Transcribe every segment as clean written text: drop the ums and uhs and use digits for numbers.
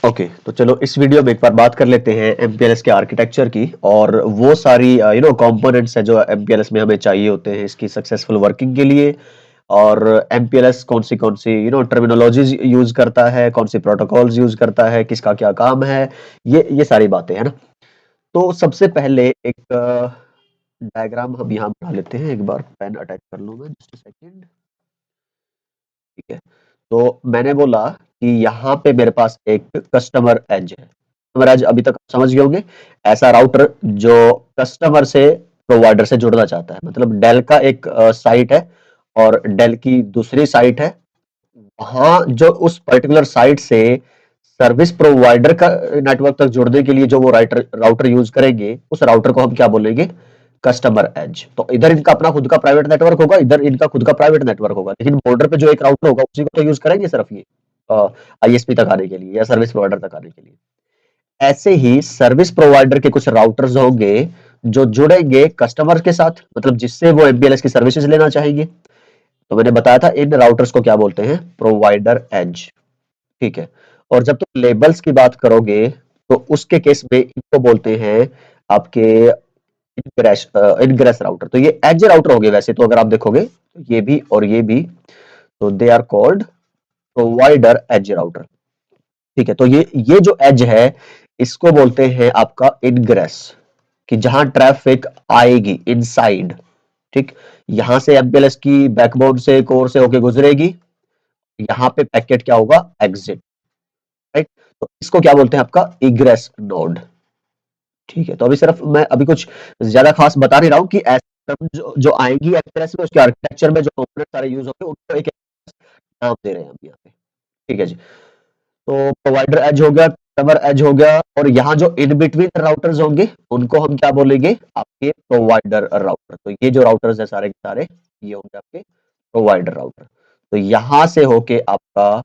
Okay तो चलो इस वीडियो में एक बार बात कर लेते हैं एमपीएलएस के आर्किटेक्चर की और वो सारी कंपोनेंट्स है जो एमपीएलएस में हमें चाहिए होते हैं इसकी सक्सेसफुल वर्किंग के लिए। और एमपीएलएस कौन सी टर्मिनोलॉजीज यूज करता है, कौन सी प्रोटोकॉल्स यूज करता है, किसका क्या काम है, ये सारी बातें है ना। तो सबसे पहले एक डायग्राम हम यहाँ बना लेते हैं। एक बार पेन अटैच कर लूँ मैं, जस्ट सेकेंड। ठीक है, तो मैंने बोला कि यहाँ पे मेरे पास एक कस्टमर एज है। कस्टमर एज अभी तक आप समझ गए होंगे, ऐसा राउटर जो कस्टमर से प्रोवाइडर से जुड़ना चाहता है। मतलब डेल का एक साइट है और डेल की दूसरी साइट है। वहां जो उस पर्टिकुलर साइट से सर्विस प्रोवाइडर का नेटवर्क तक जुड़ने के लिए जो वो राउटर यूज करेंगे, उस राउटर को हम क्या बोलेंगे? Customer edge. तो इधर इनका अपना खुद का प्राइवेट नेटवर्क होगा, इधर इनका खुद का प्राइवेट नेटवर्क होगा, लेकिन बॉर्डर पे जो एक राउटर होगा उसी को तो यूज करेंगे सिर्फ ये आईएसपी तक आने के लिए या सर्विस प्रोवाइडर तक आने के लिए। ऐसे ही सर्विस प्रोवाइडर के कुछ राउटर्स होंगे जो जुड़ेंगे कस्टमर के साथ, मतलब जिससे वो एमपीएलएस की सर्विसेज लेना चाहेंगे। तो मैंने बताया था इन राउटर्स को क्या बोलते हैं? Provider edge. ठीक है, और जब तुम लेबल्स की बात करोगे तो उसके केस में इनको बोलते हैं आपके इनग्रेस राउटर। तो ये एज राउटर हो गए वैसे तो, अगर आप देखोगे तो ये भी और ये भी, तो they are called provider edge router. ठीक है, तो ये जो एज है इसको बोलते हैं आपका इनग्रेस, कि जहां ट्रैफिक आएगी इनसाइड। ठीक, यहां से एमपीएलएस की बैकबोन से कोर से होके गुजरेगी, यहां पे पैकेट क्या होगा? एग्जिट। राइट, तो इसको क्या बोलते हैं? आपका इग्रेस नोड। ठीक है, तो अभी सिर्फ मैं अभी कुछ ज्यादा खास बता नहीं रहा हूँ कि ऐसे जो आएंगी एमपीएलएस में, उसके आर्किटेक्चर में जो कंपोनेंट सारे यूज होंगे उनको एक नाम दे रहे हैं हम यहाँ पे। ठीक है जी, तो प्रोवाइडर एज हो गया, कस्टमर एज हो गया, और यहाँ जो इन बिटवीन राउटर्स होंगे उनको हम क्या बोलेंगे? आपके प्रोवाइडर राउटर। तो ये जो राउटर्स है सारे के सारे ये होंगे आपके प्रोवाइडर राउटर। तो यहां से होके आपका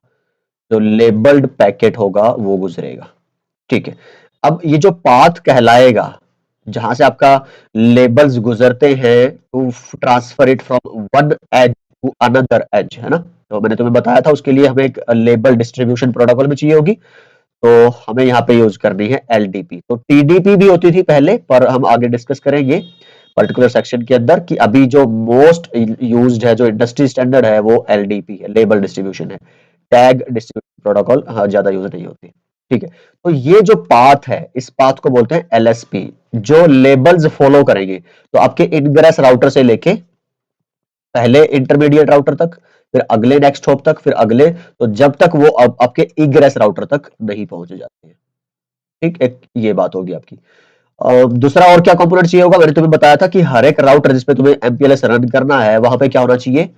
जो लेबल्ड पैकेट होगा वो गुजरेगा। ठीक है, अब ये जो पाथ कहलाएगा जहां से आपका लेबल्स गुजरते हैं to transfer it from one edge to another edge, है ना। तो मैंने तुम्हें बताया था उसके लिए हमें एक लेबल डिस्ट्रीब्यूशन प्रोटोकॉल भी चाहिए होगी, तो हमें यहाँ पे यूज करनी है एलडीपी। तो टीडीपी भी होती थी पहले, पर हम आगे डिस्कस करेंगे पर्टिकुलर सेक्शन के अंदर कि अभी जो मोस्ट यूज्ड है, जो इंडस्ट्री स्टैंडर्ड है, वो एलडीपी है, लेबल डिस्ट्रीब्यूशन है। टैग डिस्ट्रीब्यूशन प्रोटोकॉल हाँ ज्यादा यूज नहीं होती। ठीक है, तो ये जो पाथ है इस पाथ को बोलते हैं एलएसपी, जो लेबल्स फॉलो करेंगे। तो आपके इनग्रेस राउटर से लेके पहले इंटरमीडिएट राउटर तक, फिर अगले नेक्स्ट हॉप तक, फिर अगले, तो जब तक वो आपके इग्रेस राउटर तक नहीं पहुंचे जाते हैं। ठीक, एक ये बात होगी आपकी। दूसरा और क्या कंपोनेंट चाहिए होगा? मैंने तुम्हें बताया था कि हर एक राउटर जिसपे तुम्हें एमपीएलएस रन करना है वहां पे क्या होना चाहिए?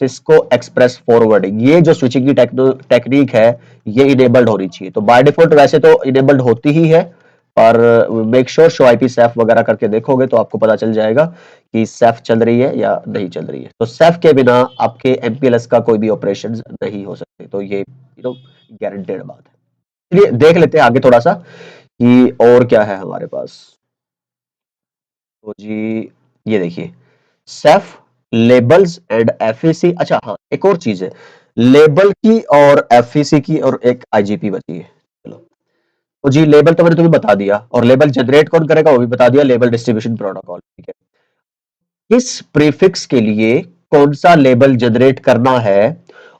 Cisco express forwarding. ये जो स्विचिंग की टेक्निक है ये इनेबल्ड होनी चाहिए। तो बाय डिफॉल्ट वैसे तो इनेबल्ड होती ही है, पर make sure show IP safe वगैरह करके देखोगे तो आपको पता चल जाएगा कि सेफ चल रही है या नहीं चल रही है। तो सेफ के बिना आपके एमपीएलएस का कोई भी ऑपरेशन नहीं हो सकते। तो ये गारंटेड बात है। चलिए देख लेते हैं आगे थोड़ा सा कि और क्या है हमारे पास। तो जी ये देखिए, सेफ, लेबल्स एंड एफईसी। अच्छा हाँ, एक और चीज है, लेबल की और एफईसी की, और एक आईजीपी बची है। चलो, तो जी लेबल तो मैंने तुम्हें बता दिया, और लेबल जनरेट कौन करेगा वो भी बता दिया, लेबल डिस्ट्रीब्यूशन प्रोटोकॉल। ठीक है, किस प्रीफिक्स के लिए कौन सा लेबल जनरेट करना है,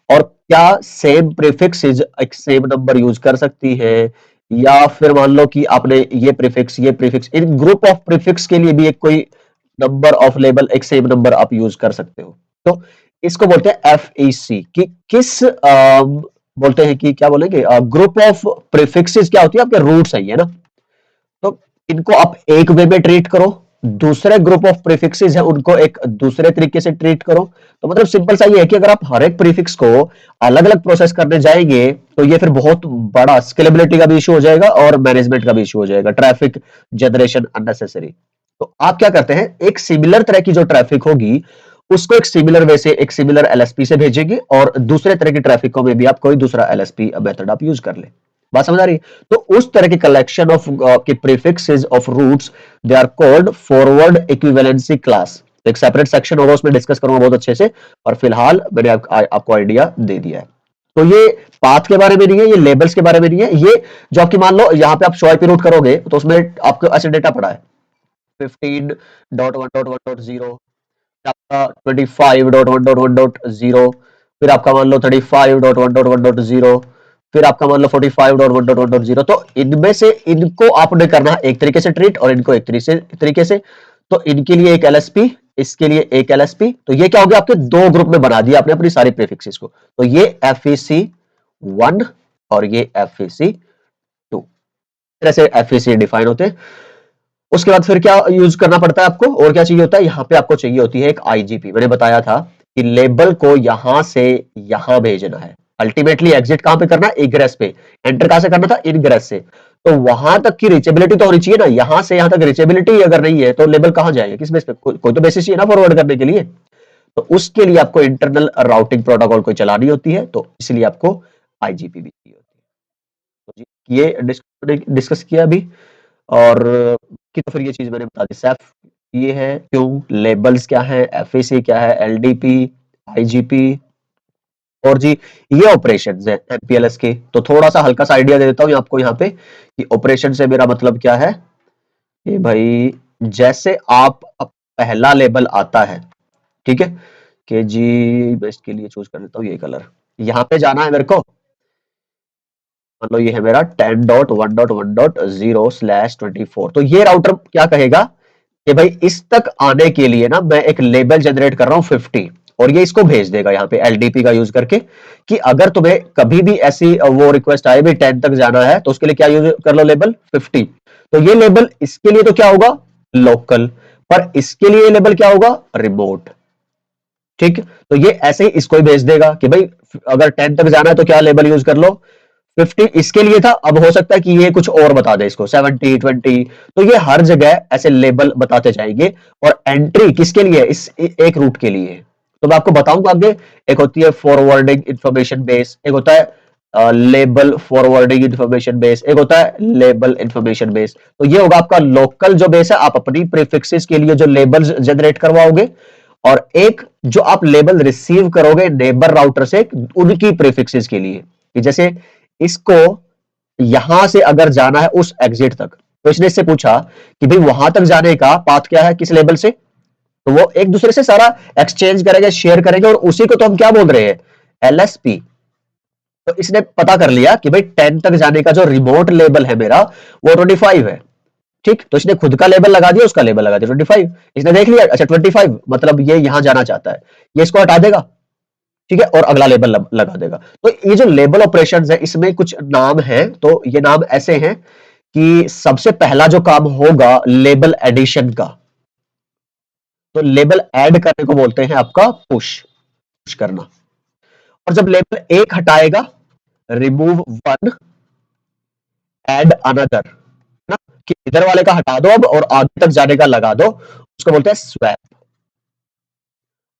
और क्या सेम प्रीफिक्स एक सेम नंबर यूज कर सकती है, या फिर मान लो कि आपने ये prefix in group of prefix के लिए भी एक कोई नंबर ऑफ लेबल, एक सेम नंबर आप यूज कर सकते हो। तो इसको बोलते हैं एफईसी। कि किस बोलते हैं कि क्या बोलेंगे, ग्रुप ऑफ प्रीफिक्सेस क्या होती है? आपके रूट्स है ये ना। तो इनको आप एक वे में ट्रीट करो, दूसरे ग्रुप ऑफ प्रीफिक्सेस है उनको एक दूसरे तरीके से ट्रीट करो। तो मतलब सिंपल सा ये है कि अगर आप हर एक प्रीफिक्स को अलग अलग प्रोसेस करने जाएंगे तो ये फिर बहुत बड़ा स्केलेबिलिटी का भी इशू हो जाएगा और मैनेजमेंट का भी इशू हो जाएगा, ट्रैफिक जनरेशन अननेसेसरी। तो आप क्या करते हैं, एक सिमिलर तरह की जो ट्रैफिक होगी उसको एक सिमिलर वे से, एक सिमिलर एलएसपी से भेजेंगे, और दूसरे तरह की ट्रैफिक को में भी आप कोई दूसरा एलएसपी मेथड आप यूज कर ले। बात समझ आ रही है? तो उस तरह के कलेक्शन ऑफ के prefixes of routes, they are called forward equivalency class. एक सेपरेट सेक्शन होगा उसमें डिस्कस करूंगा बहुत अच्छे से, और फिलहाल मैंने आपको आइडिया दे दिया है। तो ये पाथ के बारे में नहीं है, ये लेबल्स के बारे में नहीं है, ये जो आपकी मान लो यहाँ पे आप शो आईपी रूट करोगे तो उसमें आपको ऐसे डेटा पड़ा है 15.1.1.0, आपका 25.1.1.0, फिर आपका मान लो 35.1.1.0, फिर आपका मान लो 45.1.1.0। तो इनमें से इनको आपने करना एक तरीके से ट्रीट और इनको एक तरीके से। तो इनके लिए एक एलएसपी, इसके लिए एक एलएसपी। तो ये क्या हो गया, आपके दो ग्रुप में बना दिया आपने अपनी सारी प्रीफिक्सेस को। तो ये FEC1 और ये FEC2, ऐसे FEC डिफाइन होते हैं। उसके बाद फिर क्या यूज करना पड़ता है आपको, और क्या चाहिए होता है, यहाँ पे आपको चाहिए होती है एक IGP। मैंने बताया था कि लेबल को यहां से यहां भेजना है, अल्टीमेटली एग्जिट कहां पे करना है, इग्रेस पे। एंटर कहां से करना था, इनग्रेस से। तो वहां तक की रीचेबिलिटी तो होनी चाहिए ना, यहां से यहां तक रीचेबिलिटी अगर नहीं है तो लेबल कहां जाएगा, किस बेस पे, कोई तो बेसिस चाहिए ना फॉरवर्ड करने के लिए। तो उसके लिए आपको इंटरनल राउटिंग प्रोटोकॉल को चलानी होती है, तो इसलिए आपको IGP भी चाहिए होती है। तो ये डिस्कस किया अभी। और कि तो फिर ये चीज मैंने बता दी, सेफ ये है क्यों, लेबल्स क्या है, FEC क्या है, LDP, IGP, और जी ये ऑपरेशंस है MPLS के। तो थोड़ा सा हल्का सा आइडिया दे देता हूँ आपको यहाँ पे कि ऑपरेशन से मेरा मतलब क्या है। कि भाई जैसे आप पहला लेबल आता है, ठीक है, कि जी मैं इसके लिए चूज कर लेता हूँ ये कलर, यहाँ पे जाना है मेरे को। मान लो ये है मेरा 10.1.1.0/24। तो ये राउटर क्या कहेगा कि भाई इस तक आने के लिए ना मैं एक लेबल जनरेट कर रहा हूं 50, और ये इसको भेज देगा यहाँ पे LDP का यूज करके कि अगर तुम्हें कभी भी ऐसी वो रिक्वेस्ट आए भी 10 तक जाना है तो उसके लिए क्या यूज कर लो, लेबल 50। तो ये लेबल इसके लिए तो क्या होगा, लोकल, पर इसके लिए लेबल क्या होगा, रिमोट। ठीक, तो ये ऐसे ही इसको ही भेज देगा कि भाई अगर 10 तक जाना है तो क्या लेबल यूज कर लो, 50 इसके लिए था। अब हो सकता है कि ये कुछ और बता दे इसको 70, 20। तो ये हर जगह ऐसे लेबल बताते जाएंगे। और एंट्री किसके लिए, इस एक रूट के लिए। तो मैं आपको बताऊंगा आगे। एक होती है फॉरवर्डिंग इंफॉर्मेशन बेस, एक होता है लेबल फॉरवर्डिंग इंफॉर्मेशन बेस, एक होता है लेबल इंफॉर्मेशन बेस। तो ये होगा आपका लोकल जो बेस है, आप अपनी प्रीफिक्सेस के लिए जो लेबल्स जनरेट करवाओगे, और एक जो आप लेबल रिसीव करोगे नेबर राउटर से उनकी प्रीफिक्सेस के लिए। कि जैसे इसको यहां से अगर जाना है उस एग्जिट तक, तो इसने इससे पूछा कि भाई वहां तक जाने का पाथ क्या है, किस लेबल से। तो वो एक दूसरे से सारा एक्सचेंज करेंगे, शेयर करेंगे, और उसी को तो हम क्या बोल रहे हैं, LSP। तो इसने पता कर लिया कि भाई 10 तक जाने का जो रिमोट लेबल है मेरा वो 25 है। ठीक, तो इसने खुद का लेबल लगा दिया, उसका लेबल लगा दिया 25। इसने देख लिया, अच्छा 25 मतलब ये यहां जाना चाहता है, ये इसको हटा देगा, ठीक है, और अगला लेबल लगा देगा। तो ये जो लेबल ऑपरेशंस है इसमें कुछ नाम है। तो ये नाम ऐसे हैं कि सबसे पहला जो काम होगा लेबल एडिशन का, तो लेबल ऐड करने को बोलते हैं आपका पुश करना। और जब लेबल एक हटाएगा, रिमूव वन ऐड अनदर, ना, कि इधर वाले का हटा दो अब और आगे तक जाने का लगा दो, उसको बोलते हैं स्वैप।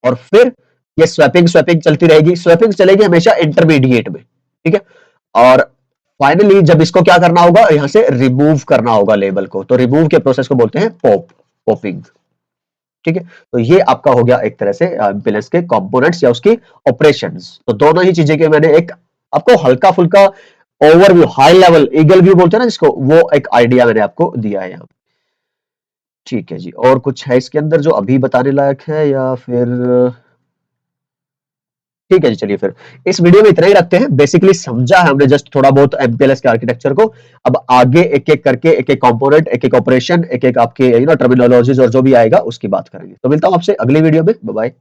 और फिर ये स्वैपिंग स्वैपिंग चलती रहेगी, स्वैपिंग चलेगी हमेशा इंटरमीडिएट में, ठीक है। और फाइनली जब इसको क्या करना होगा, यहां से रिमूव करना होगा लेबल को, तो रिमूव के प्रोसेस को बोलते हैं पॉपिंग, ठीक है। तो ये आपका हो गया एक तरह से एमपीएलएस के कंपोनेंट्स या उसकी ऑपरेशंस। तो दोनों ही चीजें के मैंने एक आपको हल्का फुल्का overview, high level eagle view बोलते हैं ना जिसको, वो एक आइडिया मैंने आपको दिया है यहाँ। ठीक है जी, और कुछ है इसके अंदर जो अभी बताने लायक है या फिर, ठीक है जी, चलिए फिर इस वीडियो में इतना ही रखते हैं। बेसिकली समझा है हमने जस्ट थोड़ा बहुत एमपीएलएस के आर्किटेक्चर को। अब आगे एक एक करके, एक एक कंपोनेंट, एक एक ऑपरेशन, एक एक आपके टर्मिनोलॉजीज और जो भी आएगा उसकी बात करेंगे। तो मिलता हूं आपसे अगली वीडियो में, बाय बाय।